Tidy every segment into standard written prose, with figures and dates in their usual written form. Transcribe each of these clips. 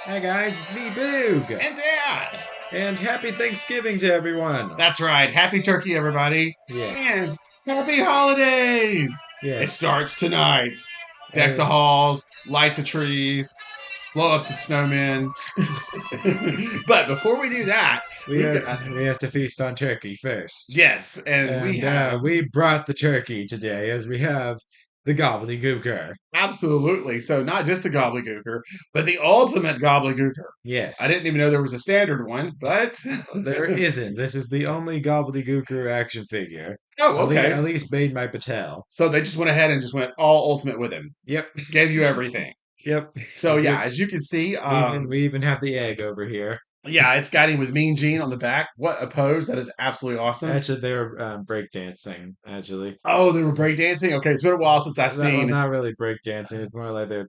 Hi guys, it's me, Boog, And Dad. and happy Thanksgiving to everyone. That's right. Happy Turkey, everybody. Yeah, And happy holidays. It yes. starts tonight. Deck Uh, the halls, light the trees, blow up the snowmen. But before we do that, we we've have got, we have to feast on turkey first, yes, and we and have we brought the turkey today, as we have the Gooker. absolutely. So not just a gobbledygooker, but the ultimate gobbledygooker. I didn't Yes, even know there was a standard one, but there isn't. This is the only Gooker action figure, oh, at okay. least made by Patel. So they just went ahead and just went all ultimate with him. Yep, Gave you everything. yep. So yeah, as you can see, We even have the egg over here. yeah, it's got him with Mean Gene on the back. What a pose! That is absolutely awesome. Actually, they're breakdancing. Actually. Oh, they were breakdancing. Okay, it's been a while since I've Well, seen. not really breakdancing. It's more like the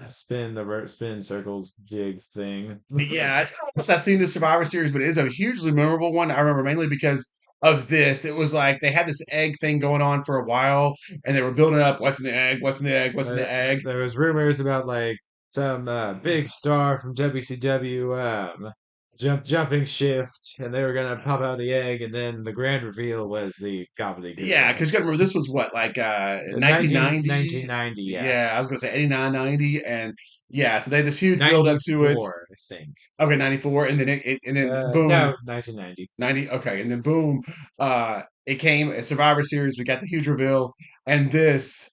spin spin circles jig thing. Yeah, it's been a while since I've seen the Survivor Series, but it is a hugely memorable one. I remember mainly because of this. It was like they had this egg thing going on for a while, and they were building up. What's in the egg? What's in the egg? What's in the egg? There was rumors about like some big star from WCW jumping shift, and they were gonna pop out the egg, and then the grand reveal was the Yeah, gobbledygooker. because you got to remember this was what like Nineteen 1990. ninety, yeah, Yeah, I was gonna say 89, 90, and yeah, so they had this huge build up to it. 94, I think. Okay, 94, and then and then boom, No, 1990. 90. Okay, and then boom, it came a Survivor Series. We got the huge reveal, and this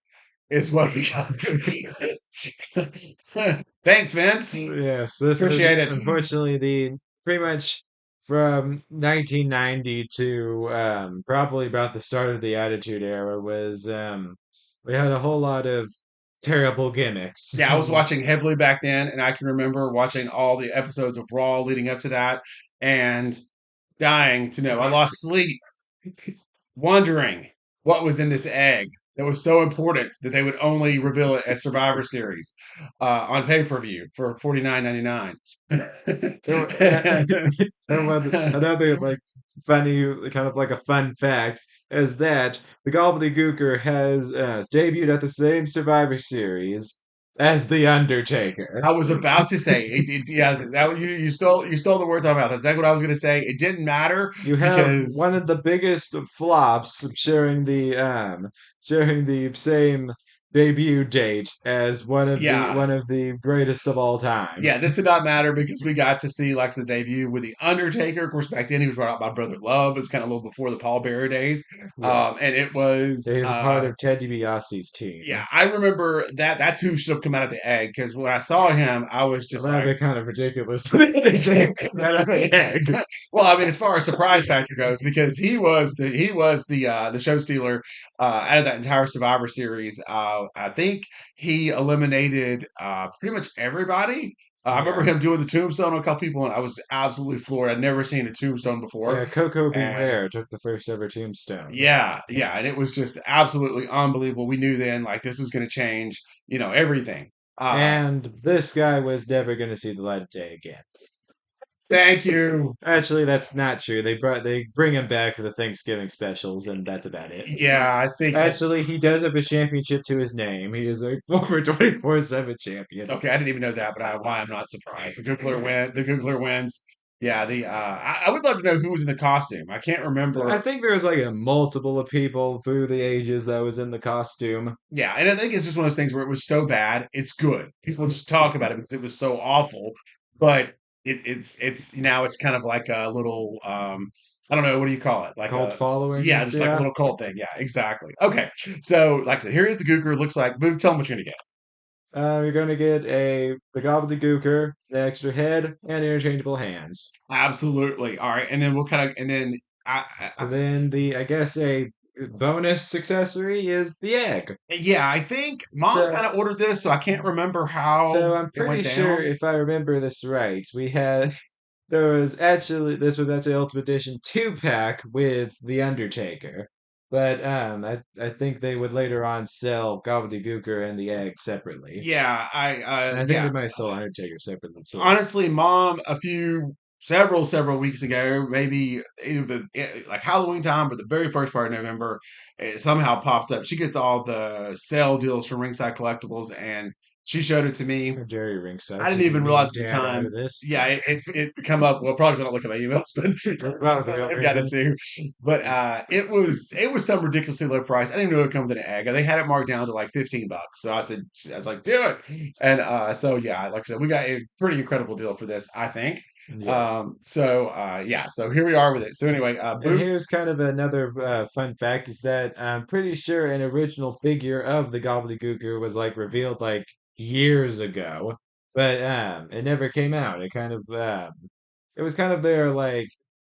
is what we got. Thanks, Vince. Yes, this was Appreciate it. unfortunately the pretty much from 1990 to probably about the start of the Attitude Era was we had a whole lot of terrible gimmicks. Yeah, I was watching heavily back then, and I can remember watching all the episodes of Raw leading up to that, and dying to know. I lost sleep wondering what was in this egg that was so important that they would only reveal it at Survivor Series on pay per view for $49.99. There were, another like funny, kind of like a fun fact is that the Gobbledygooker has debuted at the same Survivor Series as the Undertaker. I was about to say yes, you stole the words out of my mouth. That's exactly what I was going to say. It didn't matter You have because one of the biggest flops sharing the same debut date as yeah, one of the greatest of all time. yeah, this did not matter because we got to see Lex the debut with the Undertaker. Of course, back then he was brought out by Brother Love. It was kind of a little before the Paul Bearer days, Yes. and it was He was a part of Ted DiBiase's team. yeah. I remember that. That's who should have come out of the egg because when I saw him, I was Well, just that'd like, be kind of ridiculous. They take that out of the egg. well, I mean, as far as surprise factor goes, because he was the show stealer out of that entire Survivor series. I think he eliminated pretty much everybody. I remember Yeah. him doing the tombstone on a couple people, and I was absolutely floored. I'd never seen a tombstone before, Yeah, Coco and Beware took the first ever tombstone. yeah, yeah, and it was just absolutely unbelievable. We knew then like this was going to change, everything. Uh, And this guy was never going to see the light of day again. Thank you. Actually, that's not true. They bring him back for the Thanksgiving specials, and that's about it. Yeah, I think Actually, he does have a championship to his name. He is a former 24/7 champion. okay, I didn't even know that, but why I'm not surprised. The Googler wins. Yeah, I would love to know who was in the costume. I can't I remember. think there was like a multiple of people through the ages that was in the costume. Yeah, and I think it's just one of those things where it was so bad, it's good. People just talk about it because it was so awful. But it's now it's kind of like a little I don't know, what do you call it? Like Cult a following, yeah, just like a yeah. little cult thing. Yeah, exactly. Okay, so like I said, here is the Gooker. Looks like Boo. Tell them what you're gonna get. You're gonna get the gobbledygooker, the extra head, and interchangeable hands. Absolutely. All right, and then we'll kind of and then And then the I guess a bonus accessory is the egg. yeah, I think mom So kind of ordered this, so I can't remember how so I'm it pretty went sure down. if I remember this right, we had this was actually Ultimate Edition 2-pack with The Undertaker. But I think they would later on sell Gobbledygooker and the egg separately. Yeah, And I think yeah. they might sell Undertaker separately too. Honestly, mom, several weeks ago, maybe either like Halloween time, but the very first part of November, it somehow popped up. She gets all the sale deals from Ringside Collectibles, and She showed it to me. Or Jerry Ringside, I didn't keeping even me realize and at the Dad out time. of this. Yeah, it come up. Well, probably 'cause I don't look at my emails, Probably the but real I've got it reason. too. But it was some ridiculously low price. I didn't even know it come with an egg. They had it marked down to like $15. So I was like, do it. And so yeah, like I said, we got a pretty incredible deal for this, I think. Yeah. Yeah, so here we are with it. So anyway, And Boot. here's kind of another fun fact is that I'm pretty sure an original figure of the Gobbledygooker was like revealed like years ago, but it never came out. It was kind of their like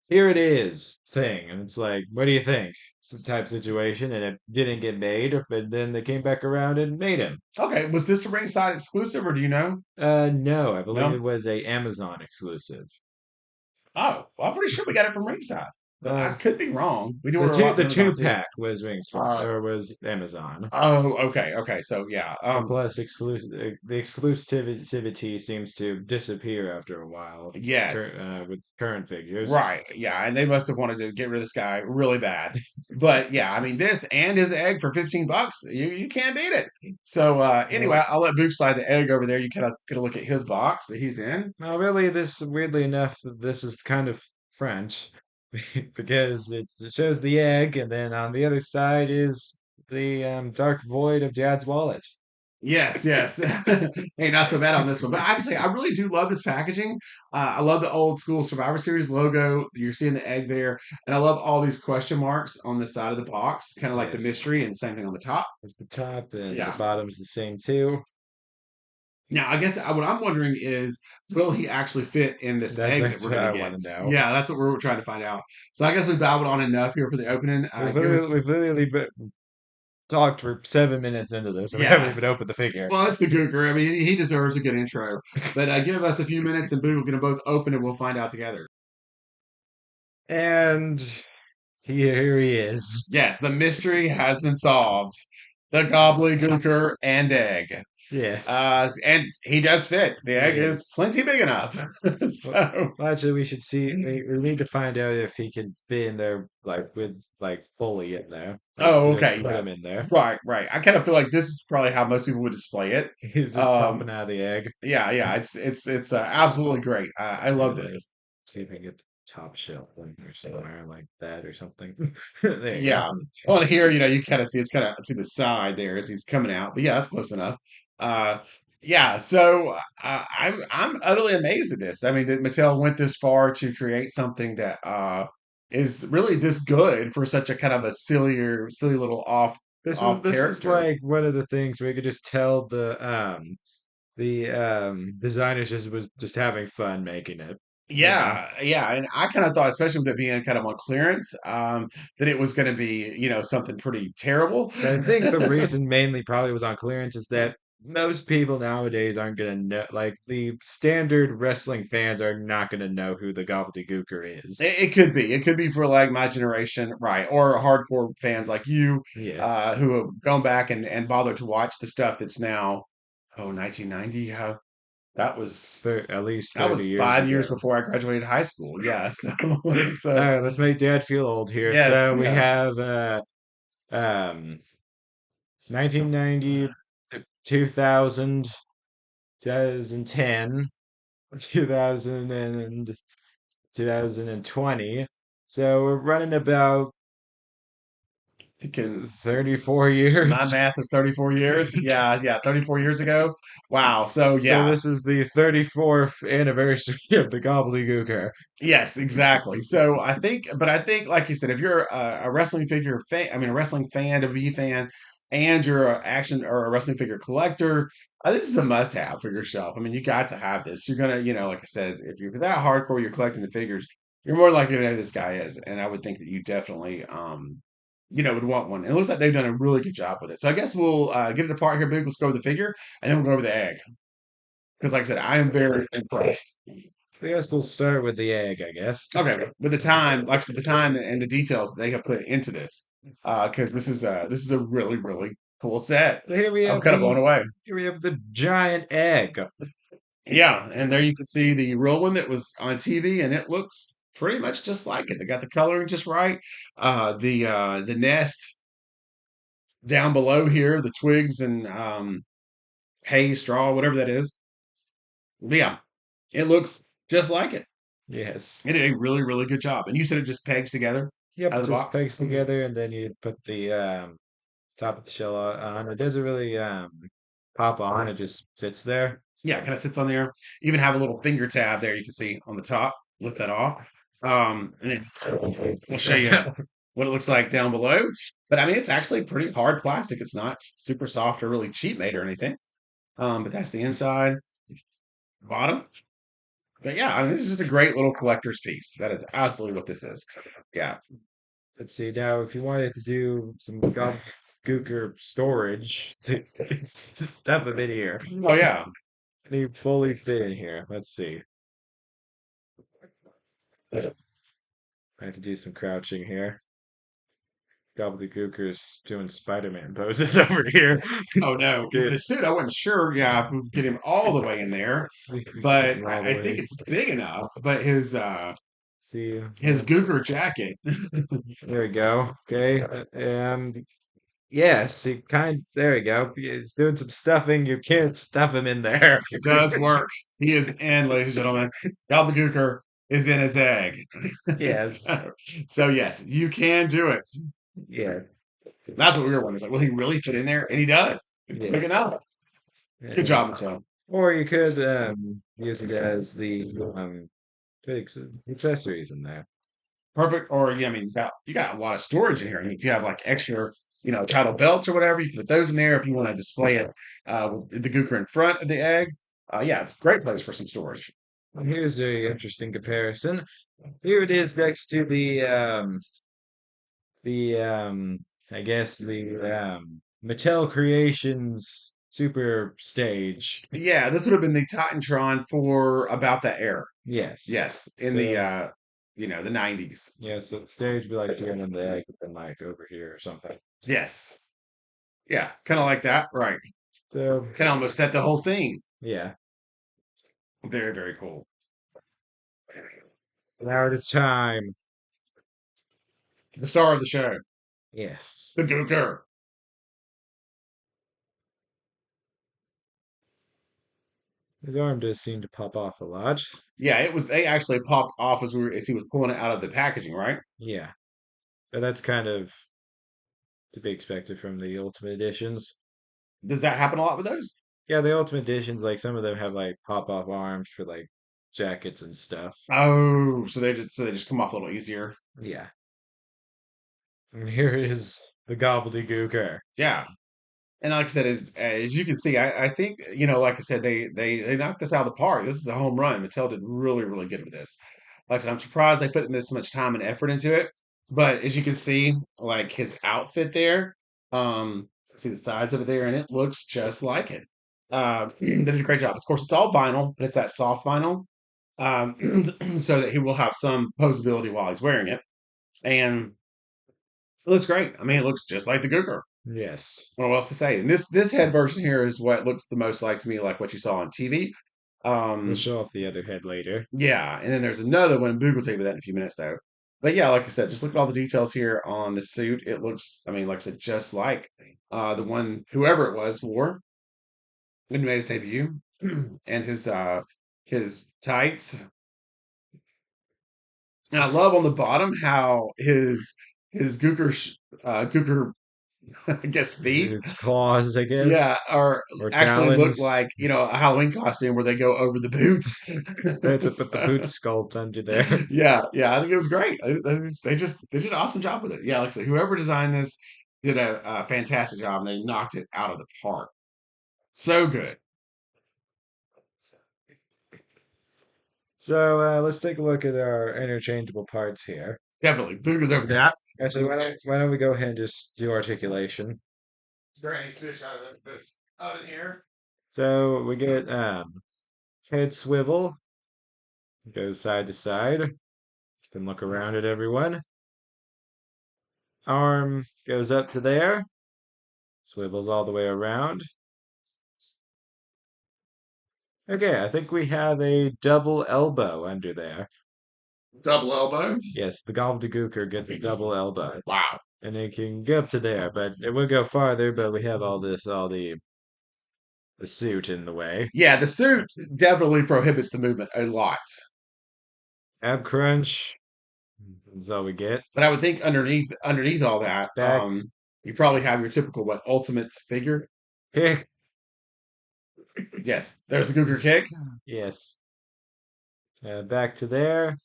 here it is thing, and it's like what do you think? Type situation, and it didn't get made, but then they came back around and made him. Okay, was this a ringside exclusive, or do you know? No, I believe it No. was a Amazon exclusive. Oh, well, I'm pretty sure we got it from ringside, but I Um, could be wrong. We do the order a lot from two Amazon too. pack was Ringside Uh, or was Amazon. oh, okay, okay. So yeah, And plus, the exclusivity seems to disappear after a while yes, with current figures. right, yeah, and they must have wanted to get rid of this guy really bad. But yeah, I mean, this and his egg for $15, you can't beat it. So Well, anyway, I'll let Book slide the egg over there. You kind of get a look at his box that he's in. well, really, weirdly enough, this is kind of French because it shows the egg, and then on the other side is the dark void of Dad's wallet. Yes, yes. Hey, not so bad on this one. But actually, I really do love this packaging. I love the old school Survivor Series logo. You're seeing the egg there. And I love all these question marks on the side of the box, kind of like the Yes, mystery, and the same thing on the top. it's the top, and the Yeah. bottom's the same too. Now, I guess what I'm wondering is, will he actually fit in this egg that That's we're what going to I get? want to know. Yeah, that's what we're trying to find out. So I guess we babbled on enough here for the opening. We've literally talked for 7 minutes into this, and we haven't Yeah. even opened the figure. Well, it's the Gooker. I mean, he deserves a good intro. But give us a few minutes, and Boo, we're going to both open, and we'll find out together. And here he is. Yes, the mystery has been solved. The gobbledygooker and egg. Yes, And he does fit. The egg is yes. plenty big enough. Well, So, actually, we should see. We need to find out if he can fit in there, like with like fully in there, like oh, just okay, put yeah. him in there. Right, right. I kind of feel like this is probably how most people would display it. He's just Um, popping out of the egg. yeah, yeah. It's absolutely great. I love Let me this. see if I can get the top shelf in there somewhere like that or something. There you Yeah. go. On here, you kind of see it's kind of to the side there as he's coming out. But yeah, that's close enough. Uh, yeah. So I'm utterly amazed at this. I mean, that Mattel went this far to create something that is really this good for such a kind of a silly little off This is character. like one of the things where you could just tell the designers just was just having fun making it, you know. Yeah, yeah, and I kind of thought, especially with it being kind of on clearance, that it was going to be, something pretty terrible. But I think the reason mainly probably was on clearance is that most people nowadays aren't gonna know, like the standard wrestling fans are not gonna know who the Gobbledygooker is. It could be. It could be for like my generation, right? Or hardcore fans like you, Yeah, who have gone back and bothered to watch the stuff that's now, 1990. How that was at least that 30 was years 5 years ago. before I graduated high school. Yes. All So right, let's make Dad feel old here. yeah, So we yeah. have um 1990, 2000, 2010, 2000 and 2020. So we're running about Thinking 34 my years. math is 34 years. Yeah, yeah, 34 years ago. Wow. So So yeah, this is the 34th anniversary of the Gobbledygooker. yes, exactly. So I think, like you said, if you're a wrestling figure fan, I mean, a wrestling fan, WWE fan, and you're a action or a wrestling figure collector, this is a must-have for your shelf. I mean, you got to have this. You're gonna, like I said, if you're that hardcore, you're collecting the figures, you're more likely to know who this guy is, and I would think that you definitely, would want one. And it looks like they've done a really good job with it. So I guess we'll get it apart here, big. Let's go over the figure, and then we'll go over the egg. Because, like I said, I am very impressed. I guess we'll start with the egg, I guess. Okay, with the time, like I said, the time and the details that they have put into this, because this is a really cool set. So here we I'm have kind of blown away. the giant egg. Yeah, and there you can see the real one that was on TV, and it looks pretty much just like it. They got the coloring just right. The nest down below here, the twigs and hay, straw, whatever that is. But yeah, it looks just like it. Yes. It did a really, really good job. And you said it just pegs together out Yep, of the just box? pegs together, and then you put the top of the shell on. It doesn't really pop on. It just sits there. Yeah, it kind of sits on there. Even have a little finger tab there you can see on the top. Lift that off. And then we'll show you what it looks like down below. But I mean, it's actually pretty hard plastic. It's not super soft or really cheap made or anything. But that's the inside, bottom. But yeah, I mean, this is just a great little collector's piece. That is absolutely what this is. Yeah. Let's see. Now, if you wanted to do some Gooker storage to stuff them in here, Oh yeah. they fully fit in here. Let's see. I have to do some crouching here. Gobbledygooker's doing Spider-Man poses over here. Oh no, Good. the suit. I wasn't sure. Yeah, if we could get him all the way in there, We get but him all the I think way. it's big enough. But See, his Gooker jacket there we go. Okay, and yes, he there we go. He's doing some stuffing. You can't stuff him in there. does work. He is in, ladies and gentlemen. Gobbledygooker is in his egg. Yes. So yes, you can do it. Yeah. That's what we were wondering. Like, will he really fit in there? And he does. It's Yeah. big enough. Good And, job, Mattel. or you could use it as the accessories in there. Perfect. Or yeah, I mean, you got a lot of storage in here. I mean, if you have like extra, title belts or whatever, you can put those in there. If you want to display it, with the Gooker in front of the egg, yeah, it's a great place for some storage. Here's a interesting comparison. Here it is next to the I guess the Mattel Creations Super Stage. Yeah, this would have been the Titantron for about that era. Yes. Yes, in the So the 90s. yeah, so the stage would be like here and then the egg would be like over here or something. Yes. Yeah, kind of like that. Right. So Kind of almost set the whole scene. yeah. Very, very cool. Now it is time. The star of the show, Yes. the Gooker. His arm does seem to pop off a lot. Yeah, they actually popped off as he was pulling it out of the packaging, right? Yeah. But that's kind of to be expected from the Ultimate Editions. Does that happen a lot with those? Yeah, the Ultimate Editions, like some of them have like pop off arms for like jackets and stuff. Oh, so they just come off a little easier. Yeah. And here is the Gobbledygooker. Yeah. And like I said, as you can see, I think like I said, they knocked this out of the park. This is a home run. Mattel did really, really good with this. Like I said, I'm surprised they put this much time and effort into it. But as you can see, like his outfit there, see the sides of it there, and it looks just like it. They did a great job. Of course, it's all vinyl, but it's that soft vinyl, um, so that he will have some posability while he's wearing it, and it looks great. I mean, it looks just like the Gooker. Yes. What else to say? And this head version here is what looks the most like to me, like what you saw on TV. We'll Um, show off the other head later. yeah, and then there's another one. Boo will tell you about that in a few minutes, though. But yeah, like I said, just look at all the details here on the suit. It looks, I mean, like I said, just like the one whoever it was wore when he made his debut, and his tights. And I love on the bottom how his Gooker I guess feet. His claws, I Yeah, guess, or or actually look talons. like, a Halloween costume where they go over the boots. They had to put the So, boot sculpt under there. yeah, yeah, I think it was great. They did an awesome job with it. Yeah, like I said, whoever designed this did a fantastic job, and they knocked it out of the park. So good. So let's take a look at our interchangeable parts here. Definitely. Boo goes over that. Actually, why don't we go ahead and just do articulation? Is there any fish out of this oven here? So we get head swivel, goes side to side. Can look around at everyone. Arm goes up to there, swivels all the way around. Okay, I think we have a double elbow under there. Double elbow. Yes, the gobbledygooker gets a double elbow. Wow. And it can go up to there, but it will go farther, but we have all the a suit in the way. Yeah, the suit definitely prohibits the movement a lot. Ab crunch. That's all we get. But I would think underneath all that, Back. you probably have your typical what ultimate figure. Kick. Yes, there's the Gooker kick. Yes. Back to there.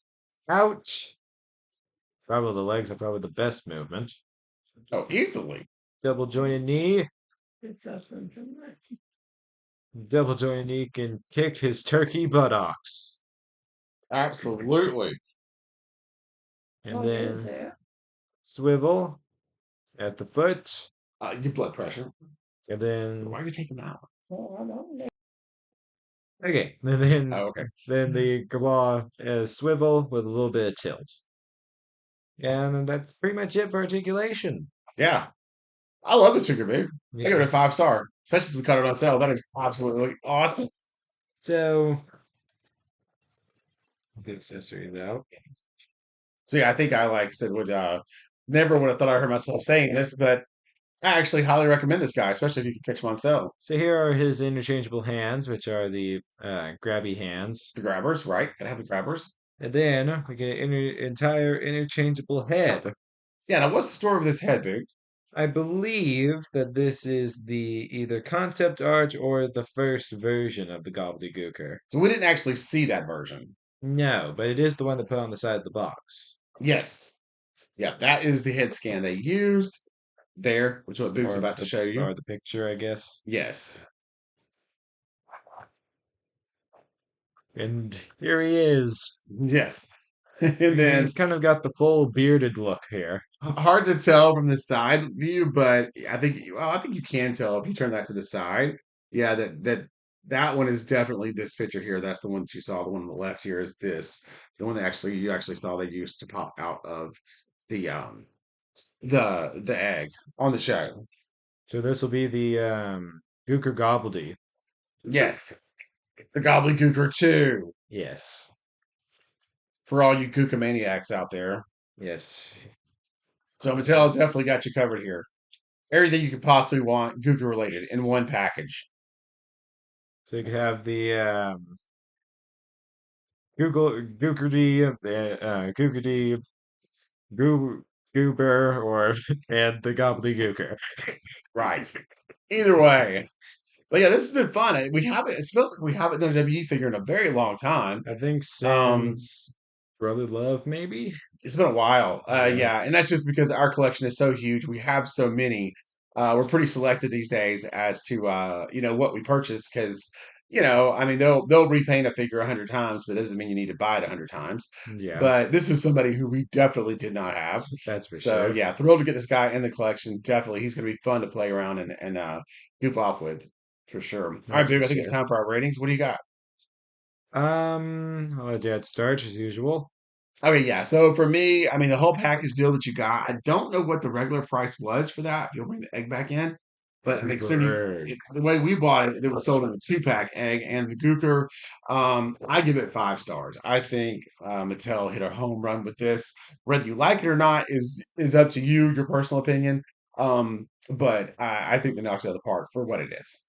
Ouch. Probably the legs are probably the best movement. Oh, easily. Double jointed knee. Double jointed knee can kick his turkey buttocks. Absolutely. And then swivel at the foot. Your blood pressure. And then Why are you taking that one? okay. And then Oh, okay. the claw swivel with a little bit of tilt. And then that's pretty much it for articulation. Yeah. I love this figure, babe. I give it a Yes. 5 star, especially since we cut it on sale. That is absolutely awesome. So the accessories out. So yeah, I think I like I said would never would have thought I heard myself saying this, but I actually highly recommend this guy, especially if you can catch him on sale. So here are his interchangeable hands, which are the grabby hands. The grabbers, right? Gotta have the grabbers. And then we get an entire interchangeable head. Yeah, now what's the story of this head, dude? I believe that this is the either concept art or the first version of the Gobbledygooker. So we didn't actually see that version. No, but it is the one they put on the side of the box. Yes. Yeah, that is the head scan they used there, which is what Boog's about to show you. Or the picture, I guess. Yes. And here he is. Yes. And then He's kind of got the full bearded look here. hard to tell from the side view, but I think you can tell if you turn that to the side. Yeah, that one is definitely this picture here. That's the one that you saw. The one on the left here is this. The one that you actually saw they used to pop out of the the egg on the show. So this will be the Gooker Gobbledy. Yes. The Gobbledygooker 2 Yes. for all you Gookamaniacs out there. Yes. So Mattel definitely got you covered here. Everything you could possibly want Gooker related in one package. So you could have the Gookerdy, Gookerdy, Goober, or and the Gobbledygooker. Right. Either way. But yeah, this has been fun. We haven't. It feels like we haven't done a WWE figure in a very long time. I think Um, since Brother Love, maybe? it's been a while. Yeah. Yeah, and that's just because our collection is so huge. We have so many. We're pretty selective these days as to what we purchase because I mean they'll repaint a figure 100 times, but that doesn't mean you need to buy it 100 times. Yeah, But this is somebody who we definitely did not have. that's for So sure. yeah, thrilled to get this guy in the collection. Definitely, he's going to be fun to play around and goof off with for sure. All right, That's dude. for I think it's sure. time for our ratings. What do you got? I'll let Dad start as usual. Okay, yeah. So for me, I mean, the whole package deal that you got, I don't know what the regular price was for that. If you'll bring the egg back in, but I mean, Super. the way we bought it, it was sold in a 2-pack egg and the Gooker. I give it 5 stars. I think Mattel hit a home run with this. Whether you like it or not is up to you, your personal opinion. But I think they knocked it out of the park for what it is.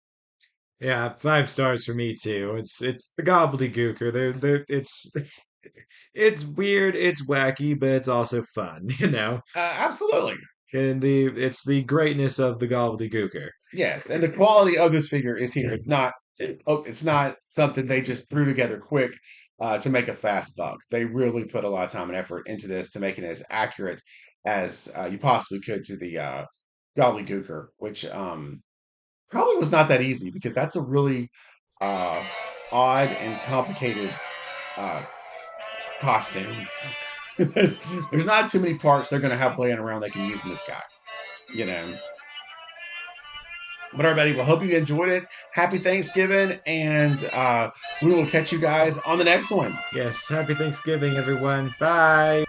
Yeah, 5 stars for me too. It's the Gobbledygooker. It's it's weird, it's wacky, but it's also fun, you know. Absolutely. And it's the greatness of the Gobbledygooker. Yes, and the quality of this figure is here. It's not something they just threw together quick to make a fast buck. They really put a lot of time and effort into this to make it as accurate as you possibly could to the gobbledygooker, which probably was not that easy because that's a really uh, odd and complicated uh, costume. There's not too many parts they're going to have laying around they can use in this guy, you know. But everybody, well, hope you enjoyed it. Happy Thanksgiving, and we will catch you guys on the next one. Yes, happy Thanksgiving, everyone. Bye.